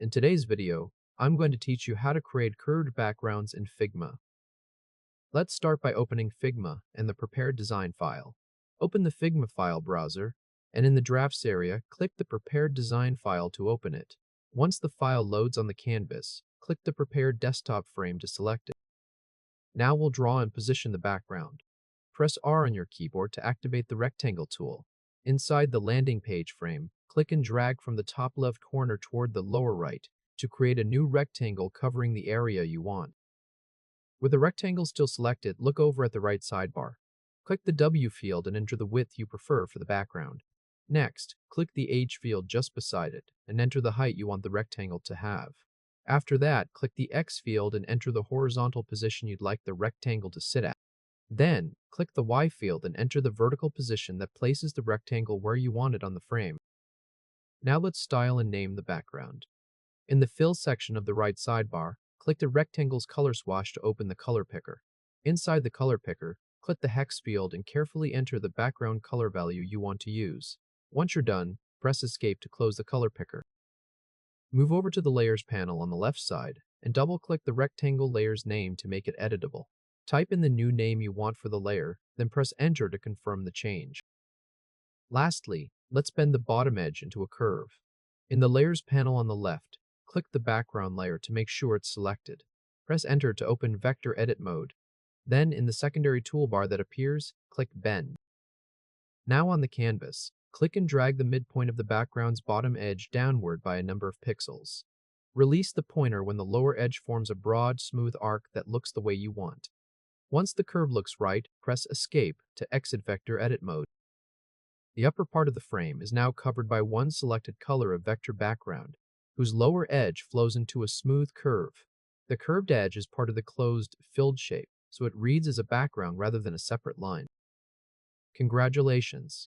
In today's video, I'm going to teach you how to create curved backgrounds in Figma. Let's start by opening Figma and the prepared design file. Open the Figma file browser, and in the drafts area, click the prepared design file to open it. Once the file loads on the canvas, click the prepared desktop frame to select it. Now we'll draw and position the background. Press R on your keyboard to activate the rectangle tool. Inside the landing page frame, click and drag from the top left corner toward the lower right to create a new rectangle covering the area you want. With the rectangle still selected, look over at the right sidebar. Click the W field and enter the width you prefer for the background. Next, click the H field just beside it and enter the height you want the rectangle to have. After that, click the X field and enter the horizontal position you'd like the rectangle to sit at. Then, click the Y field and enter the vertical position that places the rectangle where you want it on the frame. Now let's style and name the background. In the Fill section of the right sidebar, click the rectangle's color swatch to open the color picker. Inside the color picker, click the Hex field and carefully enter the background color value you want to use. Once you're done, press Escape to close the color picker. Move over to the Layers panel on the left side and double-click the rectangle layer's name to make it editable. Type in the new name you want for the layer, then press Enter to confirm the change. Lastly, let's bend the bottom edge into a curve. In the Layers panel on the left, click the background layer to make sure it's selected. Press Enter to open Vector Edit mode. Then, in the secondary toolbar that appears, click Bend. Now on the canvas, click and drag the midpoint of the background's bottom edge downward by a number of pixels. Release the pointer when the lower edge forms a broad, smooth arc that looks the way you want. Once the curve looks right, press Escape to exit Vector Edit mode. The upper part of the frame is now covered by one selected color of vector background, whose lower edge flows into a smooth curve. The curved edge is part of the closed, filled shape, so it reads as a background rather than a separate line. Congratulations!